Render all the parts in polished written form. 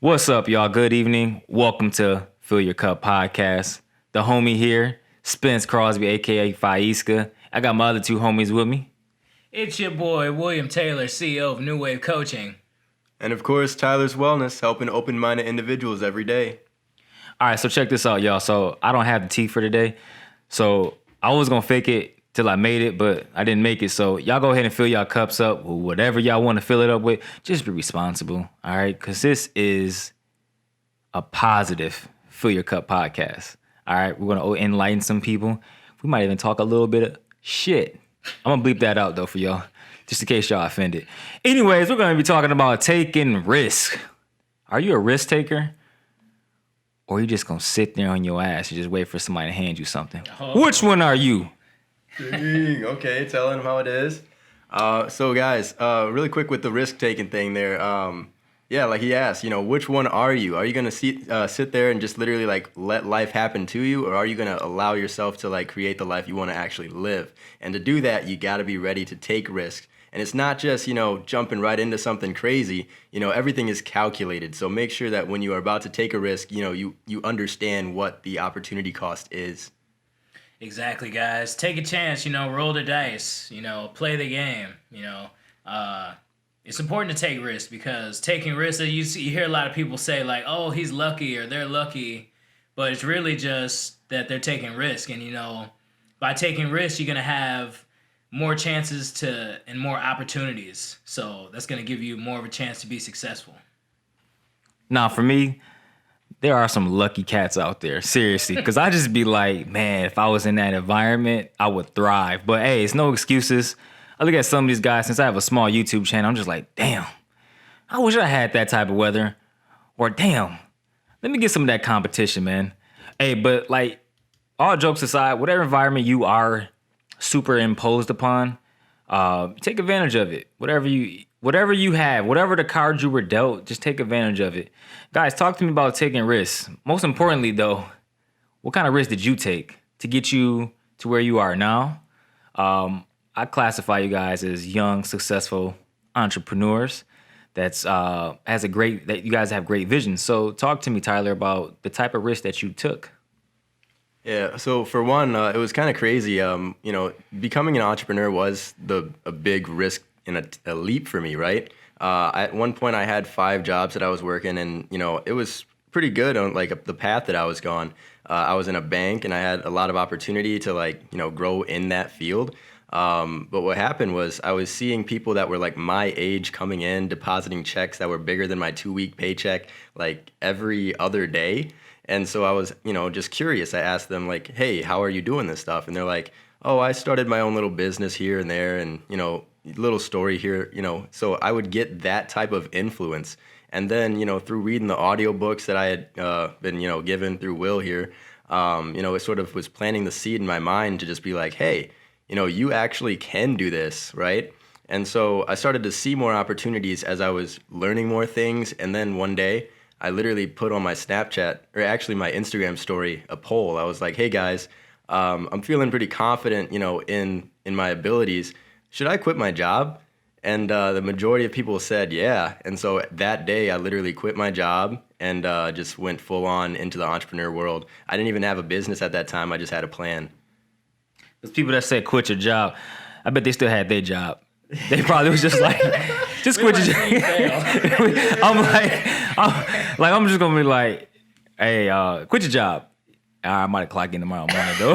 What's up, y'all? Good evening. Welcome to Fill Your Cup Podcast. The homie here, Spence Crosby, aka Faiska. I got my other two homies with me. It's your boy, William Taylor, CEO of New Wave Coaching. And of course, Tyler's Wellness, helping open-minded individuals every day. All right, so check this out, y'all. So I don't have the tea for today. So I was going to fake it till I made it, but I didn't make it. So y'all go ahead and fill y'all cups up with whatever y'all want to fill it up with. Just be responsible, all right? Because this is a positive Fill Your Cup podcast, all right? We're going to enlighten some people. We might even talk a little bit of shit. I'm going to bleep that out, though, for y'all, just in case y'all offended. Anyways, we're going to be talking about taking risk. Are you a risk taker? Or are you just going to sit there on your ass and just wait for somebody to hand you something? Which one are you? Okay, telling them how it is. So guys, really quick with the risk-taking thing there. Like he asked, which one are you? Are you going to sit there and just literally like let life happen to you? Or are you going to allow yourself to like create the life you want to actually live? And to do that, you got to be ready to take risks. And it's not just, jumping right into something crazy. Everything is calculated. So make sure that when you are about to take a risk, you understand what the opportunity cost is. Exactly, guys. Take a chance, roll the dice, play the game, It's important to take risks because taking risks, you hear a lot of people say like, oh, he's lucky or they're lucky, but it's really just that they're taking risk. And, by taking risks, you're going to have more chances and more opportunities. So that's going to give you more of a chance to be successful. Now, for me, there are some lucky cats out there, seriously, because I just be like, man, if I was in that environment, I would thrive. But hey, it's no excuses. I look at some of these guys, since I have a small YouTube channel, I'm just like, damn, I wish I had that type of weather. Or damn, let me get some of that competition, man. Hey, but like, all jokes aside, whatever environment you are superimposed upon, take advantage of it. Whatever you have, whatever the cards you were dealt, just take advantage of it. Guys, talk to me about taking risks. Most importantly, though, what kind of risk did you take to get you to where you are now? I classify you guys as young, successful entrepreneurs that you guys have great vision. So talk to me, Tyler, about the type of risk that you took. Yeah, so for one, it was kind of crazy. Becoming an entrepreneur was a big risk and a leap for me, right? At one point, I had 5 jobs that I was working, and it was pretty good on like the path that I was going. I was in a bank, and I had a lot of opportunity to grow in that field. But what happened was I was seeing people that were like my age coming in, depositing checks that were bigger than my 2-week paycheck, like every other day. And so I was, just curious. I asked them like, hey, how are you doing this stuff? And they're like, oh, I started my own little business here and there and, little story here, So I would get that type of influence. And then, through reading the audiobooks that I had been, given through Will here, it sort of was planting the seed in my mind to just be like, hey, you actually can do this, right? And so I started to see more opportunities as I was learning more things. And then one day, I literally put on my Snapchat, or actually my Instagram story, a poll. I was like, hey guys, I'm feeling pretty confident, in my abilities. Should I quit my job? And the majority of people said, yeah. And so that day, I literally quit my job and just went full on into the entrepreneur world. I didn't even have a business at that time. I just had a plan. Those people that say quit your job, I bet they still had their job. They probably was just like, just quit your job. I'm just gonna be like, hey, quit your job. I might clock in tomorrow morning though.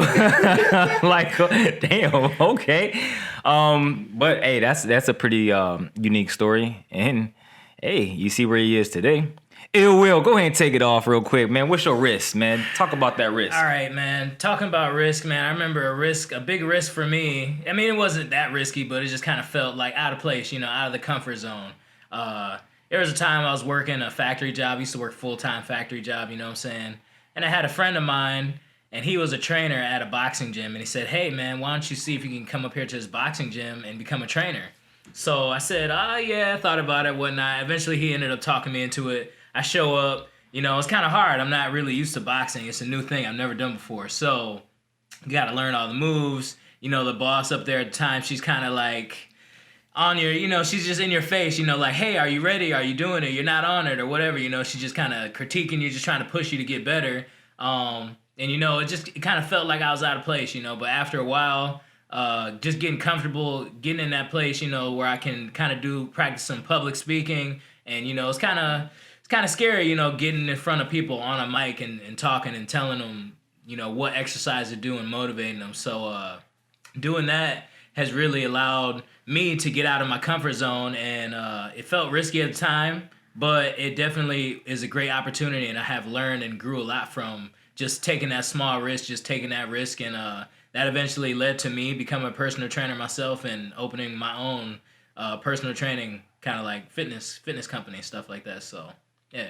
Like, damn, okay. But hey, that's a pretty unique story. And hey, you see where he is today. Will, go ahead and take it off real quick, man. What's your risk, man? Talk about that risk. All right, man. Talking about risk, man. I remember a big risk for me. I mean, it wasn't that risky, but it just kind of felt like out of place, out of the comfort zone. There was a time I was working a factory job. I used to work full-time factory job, you know what I'm saying? And I had a friend of mine, and he was a trainer at a boxing gym. And he said, hey, man, why don't you see if you can come up here to this boxing gym and become a trainer? So I said, yeah, I thought about it, whatnot. Eventually, he ended up talking me into it. I show up, it's kind of hard. I'm not really used to boxing. It's a new thing I've never done before. So you got to learn all the moves. The boss up there at the time, she's kind of like, on your, she's just in your face, like, hey, are you ready? Are you doing it? You're not on it or whatever, she's just kind of critiquing you, just trying to push you to get better. And, it kind of felt like I was out of place, but after a while, just getting comfortable, getting in that place, where I can kind of practice some public speaking. And, it's kind of scary, getting in front of people on a mic and talking and telling them, what exercise to do and motivating them. So doing that has really allowed me to get out of my comfort zone. And it felt risky at the time, but it definitely is a great opportunity. And I have learned and grew a lot from just taking that small risk, just taking that risk. And that eventually led to me becoming a personal trainer myself and opening my own personal training, kind of like fitness company, stuff like that. So, yeah.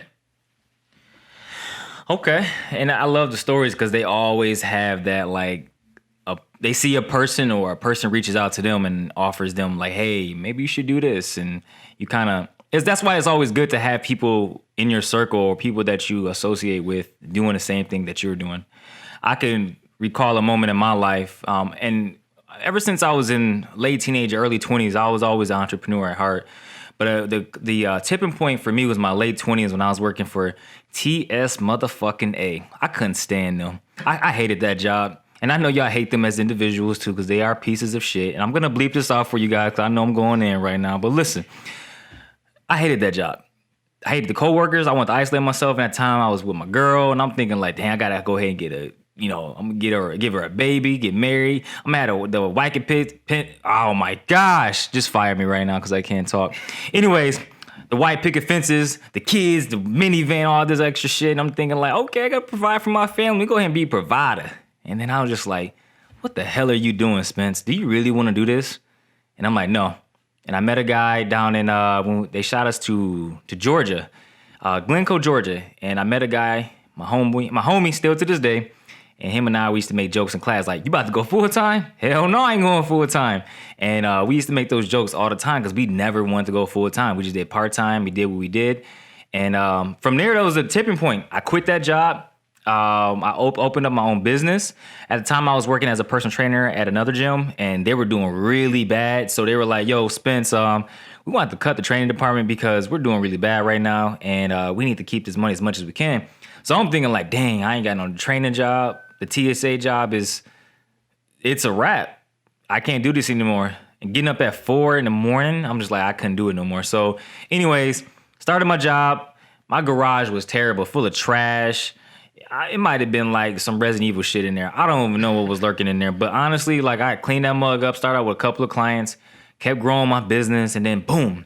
Okay. And I love the stories because they always have that, like, they see a person or a person reaches out to them and offers them, like, hey, maybe you should do this. And you kind of, that's why it's always good to have people in your circle or people that you associate with doing the same thing that you're doing. I can recall a moment in my life, and ever since I was in late teenage, early 20s, I was always an entrepreneur at heart. But the tipping point for me was my late 20s when I was working for TS motherfucking A. I couldn't stand them. I hated that job. And I know y'all hate them as individuals too, because they are pieces of shit. And I'm going to bleep this off for you guys because I know I'm going in right now. But listen, I hated that job. I hated the coworkers. I wanted to isolate myself. And at that time, I was with my girl. And I'm thinking like, damn, I got to go ahead and get a, I'm going to give her a baby, get married. I'm at the Wacky Pit. Oh my gosh. Just fire me right now because I can't talk. Anyways, the white picket fences, the kids, the minivan, all this extra shit. And I'm thinking like, okay, I got to provide for my family. Go ahead and be a provider. And then I was just like, what the hell are you doing, Spence? Do you really want to do this? And I'm like, no. And I met a guy down in, when they shot us to Georgia, Glencoe, Georgia. And I met a guy, my homie still to this day. And him and I, we used to make jokes in class like, you about to go full time? Hell no, I ain't going full time. And we used to make those jokes all the time because we never wanted to go full time. We just did part time. We did what we did. And from there, that was a tipping point. I quit that job. I opened up my own business. At the time, I was working as a personal trainer at another gym, and they were doing really bad. So they were like, yo, Spence, we want to cut the training department because we're doing really bad right now, and we need to keep this money as much as we can. So I'm thinking like, dang, I ain't got no training job. The TSA job it's a wrap. I can't do this anymore. And getting up at 4 a.m, I'm just like, I couldn't do it no more. So anyways, started my job. My garage was terrible, full of trash. It might have been like some Resident Evil shit in there. I don't even know what was lurking in there. But honestly, like I cleaned that mug up, started out with a couple of clients, kept growing my business, and then boom.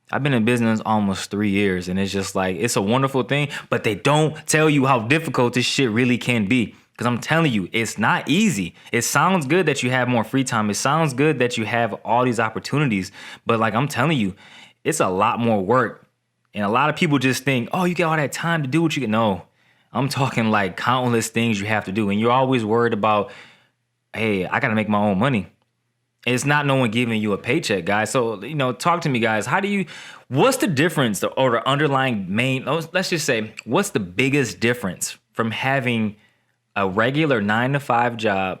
I've been in business almost 3 years, and it's just like, it's a wonderful thing, but they don't tell you how difficult this shit really can be. Because I'm telling you, it's not easy. It sounds good that you have more free time. It sounds good that you have all these opportunities. But like I'm telling you, it's a lot more work. And a lot of people just think, oh, you got all that time to do what you can. No. I'm talking like countless things you have to do. And you're always worried about, hey, I got to make my own money. It's not no one giving you a paycheck, guys. So, talk to me, guys. What's the difference or the underlying let's just say, what's the biggest difference from having a regular 9-to-5 job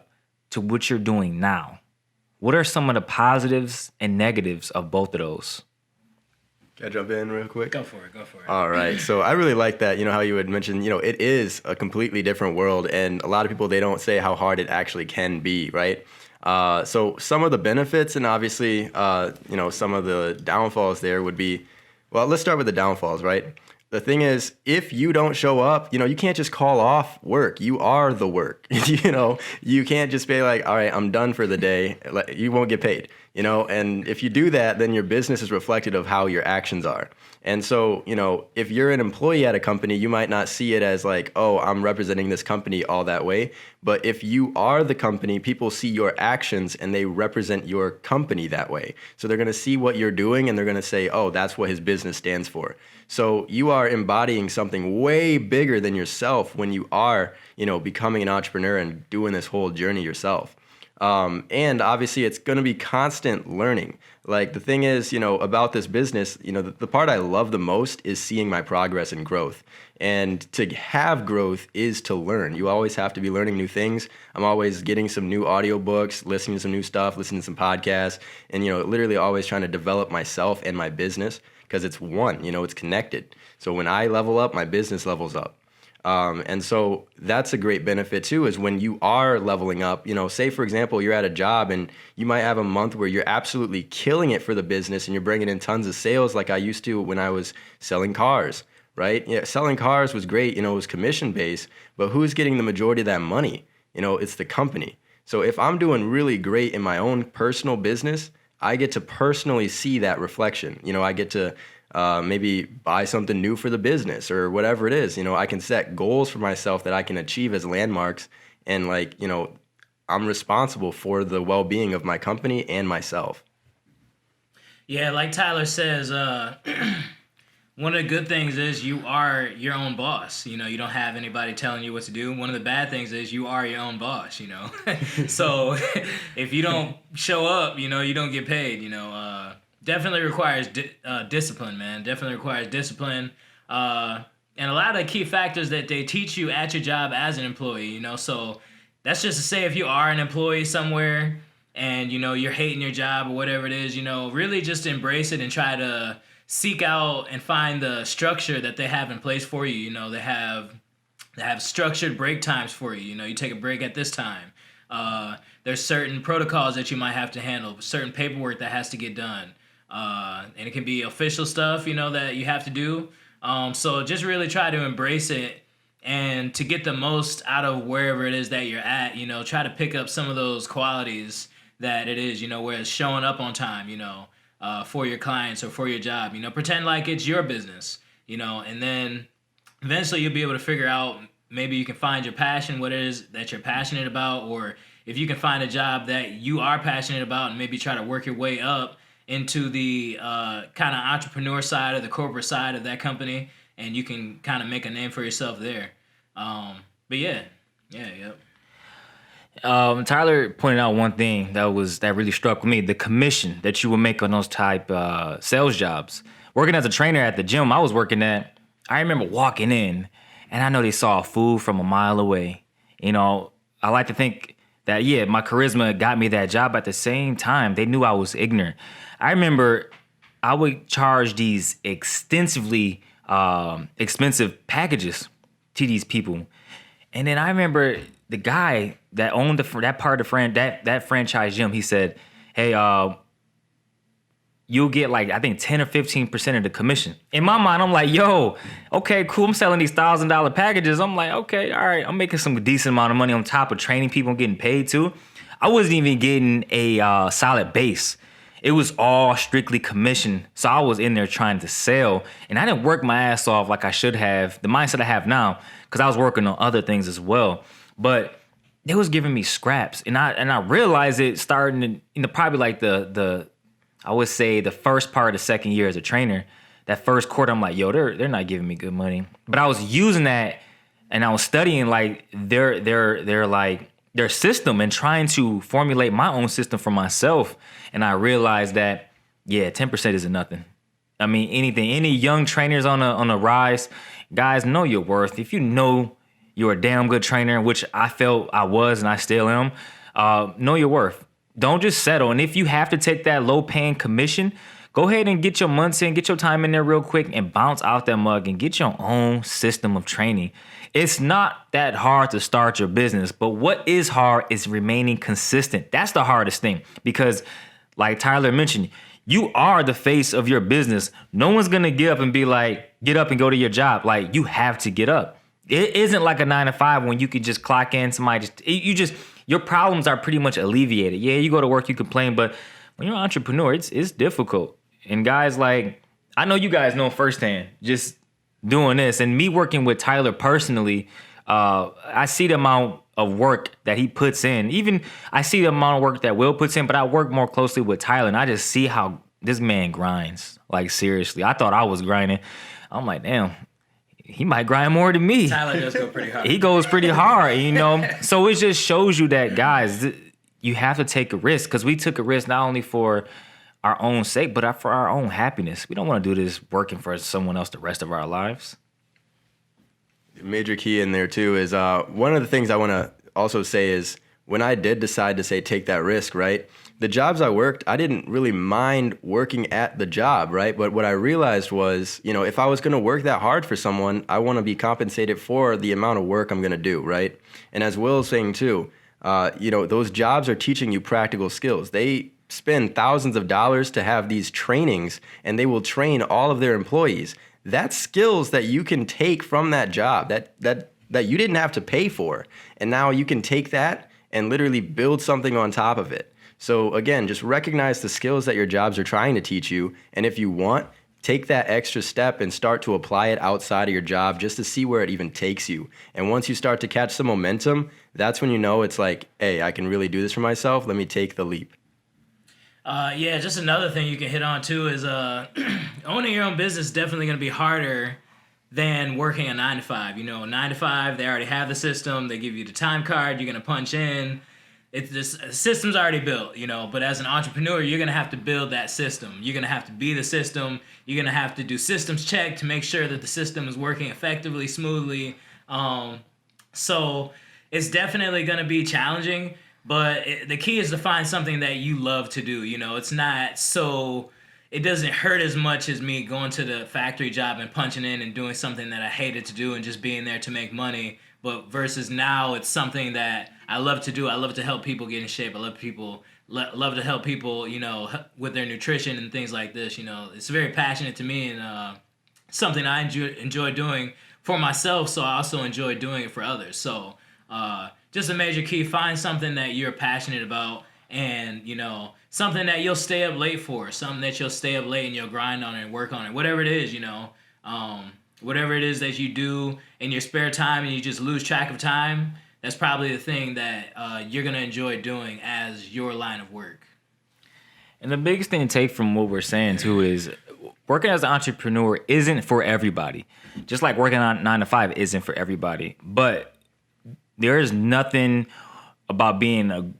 to what you're doing now? What are some of the positives and negatives of both of those? Can I jump in real quick? Go for it. All right. So I really like that, how you had mentioned, it is a completely different world. And a lot of people, they don't say how hard it actually can be, right? So some of the benefits and obviously, some of the downfalls there would be, well, let's start with the downfalls, right? The thing is, if you don't show up, you can't just call off work. You are the work. You can't just be like, all right, I'm done for the day. You won't get paid. And if you do that, then your business is reflective of how your actions are. And so, if you're an employee at a company, you might not see it as like, oh, I'm representing this company all that way. But if you are the company, people see your actions and they represent your company that way. So they're going to see what you're doing and they're going to say, oh, that's what his business stands for. So you are embodying something way bigger than yourself when you are, becoming an entrepreneur and doing this whole journey yourself. And obviously, it's going to be constant learning. Like the thing is, about this business, the part I love the most is seeing my progress and growth. And to have growth is to learn. You always have to be learning new things. I'm always getting some new audiobooks, listening to some new stuff, listening to some podcasts, and literally always trying to develop myself and my business because it's one, it's connected. So when I level up, my business levels up. And so that's a great benefit too, is when you are leveling up, say for example, you're at a job and you might have a month where you're absolutely killing it for the business and you're bringing in tons of sales like I used to when I was selling cars, right? Yeah, selling cars was great, it was commission based, but who's getting the majority of that money? It's the company. So if I'm doing really great in my own personal business, I get to personally see that reflection. I get to maybe buy something new for the business or whatever it is. I can set goals for myself that I can achieve as landmarks. And I'm responsible for the well-being of my company and myself. Yeah, like Tyler says, one of the good things is you are your own boss. You don't have anybody telling you what to do. One of the bad things is you are your own boss, So if you don't show up, you don't get paid, Definitely requires discipline, man. Definitely requires discipline. And a lot of the key factors that they teach you at your job as an employee, So that's just to say if you are an employee somewhere and, you're hating your job or whatever it is, really just embrace it and try to seek out and find the structure that they have in place for you. They have structured break times for you. You take a break at this time. There's certain protocols that you might have to handle, certain paperwork that has to get done. And it can be official stuff, that you have to do. So just really try to embrace it and to get the most out of wherever it is that you're at, try to pick up some of those qualities that it is, where it's showing up on time, for your clients or for your job, pretend like it's your business, and then eventually you'll be able to figure out, maybe you can find your passion, what it is that you're passionate about, or if you can find a job that you are passionate about and maybe try to work your way up into the kind of entrepreneur side or the corporate side of that company, and you can kind of make a name for yourself there. But yep. Tyler pointed out one thing that really struck with me: the commission that you would make on those type sales jobs. Working as a trainer at the gym I was working at, I remember walking in, and I know they saw food from a mile away. I like to think that my charisma got me that job. At the same time, they knew I was ignorant. I remember I would charge these extensively expensive packages to these people, and then I remember the guy that owned that part of that franchise gym. He said, "Hey, you'll get I think 10 or 15% of the commission." In my mind, I'm like, "Yo, okay, cool. I'm selling these $1,000 packages." I'm like, "Okay, all right. I'm making some decent amount of money on top of training people and getting paid too." I wasn't even getting a solid base. It was all strictly commission. So I was in there trying to sell, and I didn't work my ass off like I should have. The mindset I have now, because I was working on other things as well. But they was giving me scraps, and I realized it starting in probably the I would say the first part of the second year as a trainer. That first quarter, I'm like, yo, they're not giving me good money. But I was using that, and I was studying their system and trying to formulate my own system for myself. And I realized that 10% isn't nothing. I mean, any young trainers on a rise, guys, know your worth. If you know you're a damn good trainer, which I felt I was and I still am, know your worth. Don't just settle. And if you have to take that low-paying commission, go ahead and get your months in, get your time in there real quick, and bounce out that mug and get your own system of training. It's not that hard to start your business, but what is hard is remaining consistent. That's the hardest thing, because like Tyler mentioned, you are the face of your business. No one's going to get up and be like, get up and go to your job. Like, you have to get up. It isn't like a 9 to 5 when you could just clock in, your problems are pretty much alleviated. Yeah, you go to work, you complain, but when you're an entrepreneur, it's difficult. And guys, I know you guys know firsthand, just doing this and me working with Tyler personally, I see the amount of work that he puts in. Even I see the amount of work that Will puts in, but I work more closely with Tyler, and I just see how this man grinds. Like, seriously, I thought I was grinding. I'm like, damn, he might grind more than me. Tyler does go pretty hard. He goes pretty hard, So it just shows you that, guys, you have to take a risk because we took a risk not only for our own sake, but for our own happiness. We don't want to do this working for someone else the rest of our lives. Major key in there too is one of the things I want to also say is when I did decide to say take that risk, right? The jobs I worked, I didn't really mind working at the job, right? But what I realized was, if I was going to work that hard for someone, I want to be compensated for the amount of work I'm going to do, right? And as Will was saying too, those jobs are teaching you practical skills. They spend thousands of dollars to have these trainings, and they will train all of their employees. That's skills that you can take from that job that you didn't have to pay for. And now you can take that and literally build something on top of it. So again, just recognize the skills that your jobs are trying to teach you. And if you want, take that extra step and start to apply it outside of your job just to see where it even takes you. And once you start to catch some momentum, that's when you know it's like, hey, I can really do this for myself. Let me take the leap. Yeah, just another thing you can hit on too is owning your own business is definitely going to be harder than working a 9 to 5. 9 to 5, they already have the system. They give you the time card. You're going to punch in. The system's already built, but as an entrepreneur, you're going to have to build that system. You're going to have to be the system. You're going to have to do systems check to make sure that the system is working effectively, smoothly. So it's definitely going to be challenging, but the key is to find something that you love to do. It's not so... It doesn't hurt as much as me going to the factory job and punching in and doing something that I hated to do and just being there to make money. But versus now, it's something that I love to do. I love to help people get in shape. I love to help people, with their nutrition and things like this. It's very passionate to me and something I enjoy doing for myself. So I also enjoy doing it for others. So just a major key: find something that you're passionate about, and something that you'll stay up late for, something that you'll stay up late and you'll grind on it and work on it. Whatever it is, whatever it is that you do in your spare time and you just lose track of time, that's probably the thing that you're going to enjoy doing as your line of work. And the biggest thing to take from what we're saying too is working as an entrepreneur isn't for everybody. Just like working on 9 to 5 isn't for everybody. But there is nothing about being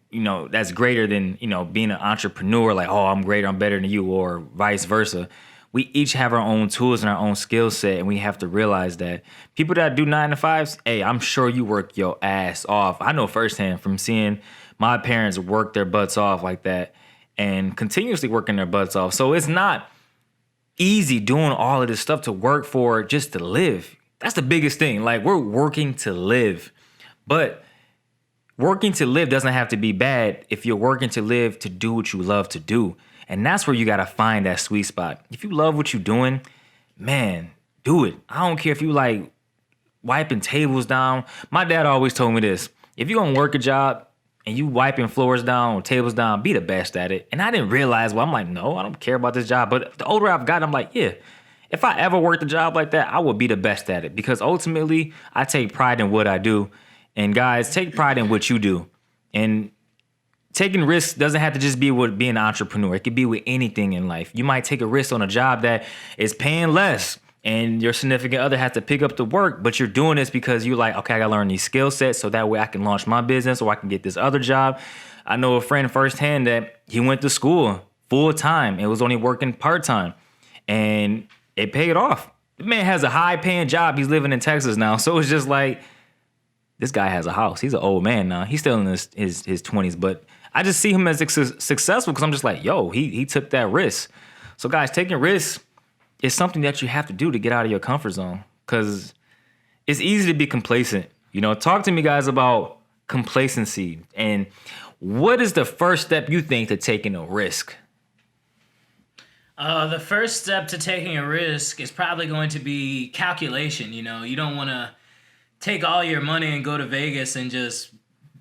that's greater than, being an entrepreneur, like, oh, I'm greater, I'm better than you, or vice versa. We each have our own tools and our own skill set, and we have to realize that people that do 9 to 5s, hey, I'm sure you work your ass off. I know firsthand from seeing my parents work their butts off like that and continuously working their butts off. So it's not easy doing all of this stuff to work for just to live. That's the biggest thing. Like, we're working to live. But working to live doesn't have to be bad if you're working to live to do what you love to do. And that's where you got to find that sweet spot. If you love what you're doing, man, do it. I don't care if you like wiping tables down. My dad always told me this: if you're going to work a job and you wiping floors down or tables down, be the best at it. And I didn't realize, I'm like, no, I don't care about this job. But the older I've gotten, I'm like, yeah, if I ever worked a job like that, I would be the best at it, because ultimately I take pride in what I do. And guys, take pride in what you do. And taking risks doesn't have to just be with being an entrepreneur. It could be with anything in life. You might take a risk on a job that is paying less and your significant other has to pick up the work, but you're doing this because you're like, okay, I gotta learn these skill sets so that way I can launch my business or I can get this other job. I know a friend firsthand that he went to school full time. It was only working part time and it paid off. The man has a high paying job. He's living in Texas now. So it's just like, this guy has a house. He's an old man now. He's still in his 20s, but I just see him as successful because I'm just like, yo, he took that risk. So guys, taking risks is something that you have to do to get out of your comfort zone, because it's easy to be complacent. Talk to me, guys, about complacency, and what is the first step you think to taking a risk? The first step to taking a risk is probably going to be calculation. You don't want to take all your money and go to Vegas and just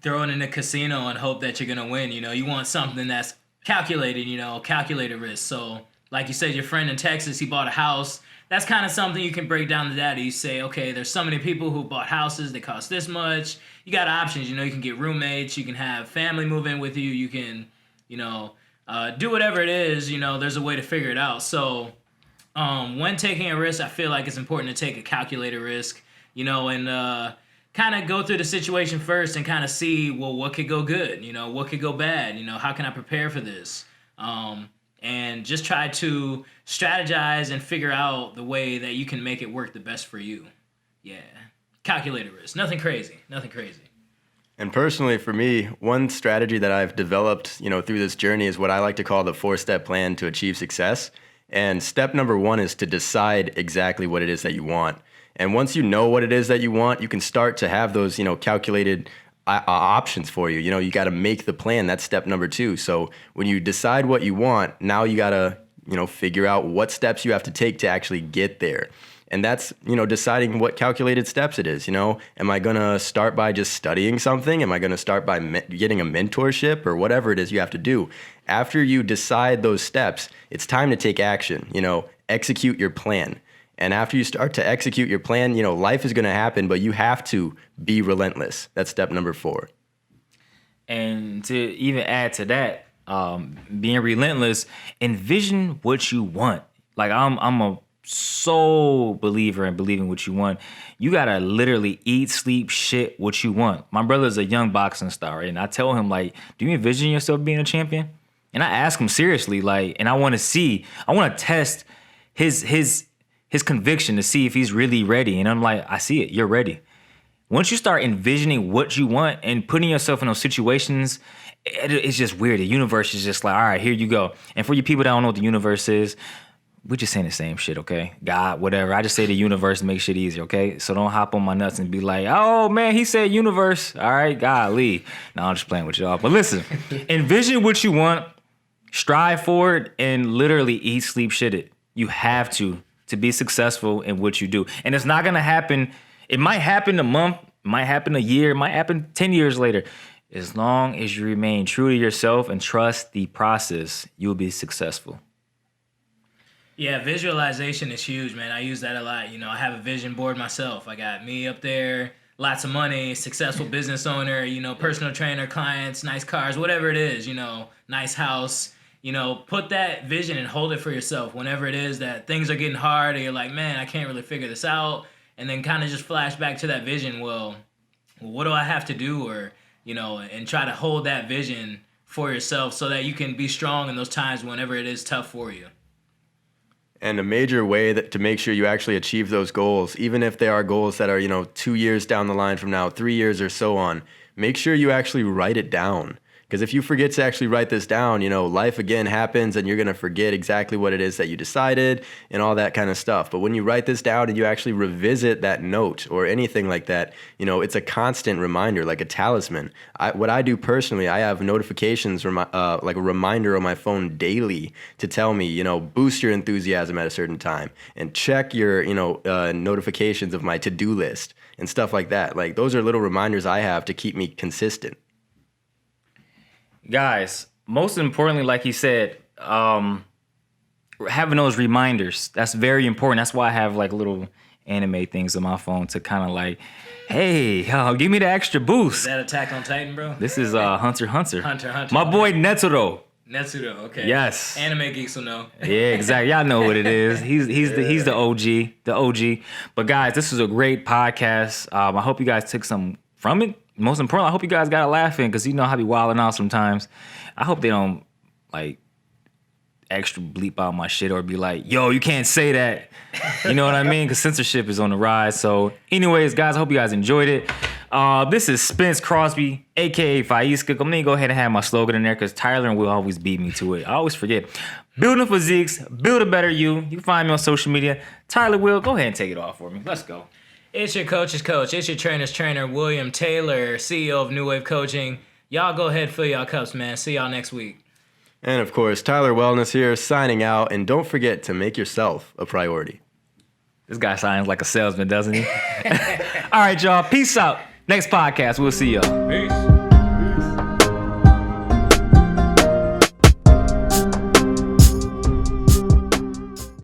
throw it in a casino and hope that you're going to win. You want something that's calculated, calculated risk. So like you said, your friend in Texas, he bought a house. That's kind of something you can break down the data. You say, okay, there's so many people who bought houses. They cost this much. You got options. You can get roommates. You can have family move in with you. You can, do whatever it is. There's a way to figure it out. So when taking a risk, I feel like it's important to take a calculated risk. And kind of go through the situation first and kind of see, well, what could go good? What could go bad? How can I prepare for this? And just try to strategize and figure out the way that you can make it work the best for you. Yeah. Calculated risk. Nothing crazy. And personally, for me, one strategy that I've developed, through this journey is what I like to call the 4-step plan to achieve success. And step number 1 is to decide exactly what it is that you want. And once you know what it is that you want, you can start to have those, calculated options for you. You got to make the plan. That's step number 2. So when you decide what you want, now you got to, figure out what steps you have to take to actually get there. And that's, deciding what calculated steps it is. Am I going to start by just studying something? Am I going to start by getting a mentorship or whatever it is you have to do? After you decide those steps, it's time to take action, execute your plan. And after you start to execute your plan, life is going to happen, but you have to be relentless. That's step number 4. And to even add to that, being relentless, envision what you want. Like I'm a sole believer in believing what you want. You gotta literally eat, sleep, shit what you want. My brother's a young boxing star, right? And I tell him, like, do you envision yourself being a champion? And I ask him seriously, like, and I want to test his conviction to see if he's really ready. And I'm like, I see it, you're ready. Once you start envisioning what you want and putting yourself in those situations, it's just weird. The universe is just like, all right, here you go. And for you people that don't know what the universe is, we just saying the same shit, okay? God, whatever. I just say the universe to make shit easier, okay? So don't hop on my nuts and be like, oh, man, he said universe. All right, golly. No, I'm just playing with y'all. But listen, envision what you want, strive for it, and literally eat, sleep, shit it. You have to be successful in what you do. And it's not going to happen. It might happen a month, it might happen a year, it might happen 10 years later. As long as you remain true to yourself and trust the process, you'll be successful. Yeah, visualization is huge, man. I use that a lot. I have a vision board myself. I got me up there, lots of money, successful business owner, personal trainer, clients, nice cars, whatever it is, nice house. Put that vision and hold it for yourself whenever it is that things are getting hard or you're like, man, I can't really figure this out. And then kind of just flash back to that vision. Well, what do I have to do? Or, and try to hold that vision for yourself so that you can be strong in those times whenever it is tough for you. And a major way to make sure you actually achieve those goals, even if they are goals that are, 2 years down the line from now, 3 years or so on, make sure you actually write it down. Because if you forget to actually write this down, life again happens and you're going to forget exactly what it is that you decided and all that kind of stuff. But when you write this down and you actually revisit that note or anything like that, it's a constant reminder, like a talisman. What I do personally, I have notifications, like a reminder on my phone daily to tell me, boost your enthusiasm at a certain time and check your, notifications of my to-do list and stuff like that. Like those are little reminders I have to keep me consistent. Guys, most importantly, like he said, having those reminders, that's very important. That's why I have like little anime things on my phone to kind of like, hey, give me the extra boost. Is that Attack on Titan, bro? This is Hunter. Hunter. My boy Netsuro. Netsuro, okay. Yes. Anime geeks will know. Yeah, exactly. Y'all know what it is. He's the OG. But guys, this is a great podcast. I hope you guys took some from it. Most importantly, I hope you guys got a laugh in because I be wilding out sometimes. I hope they don't like extra bleep out my shit or be like, yo, you can't say that. You know what I mean? Because censorship is on the rise. So anyways, guys, I hope you guys enjoyed it. This is Spence Crosby, a.k.a. Faiska. I'm going to go ahead and have my slogan in there because Tyler and Will always beat me to it. I always forget. Building physiques, build a better you. You can find me on social media. Tyler, Will, go ahead and take it off for me. Let's go. It's your coach's coach. It's your trainer's trainer, William Taylor, CEO of New Wave Coaching. Y'all go ahead, fill y'all cups, man. See y'all next week. And of course, Tyler Wellness here, signing out. And don't forget to make yourself a priority. This guy sounds like a salesman, doesn't he? All right, y'all. Peace out. Next podcast, we'll see y'all. Peace.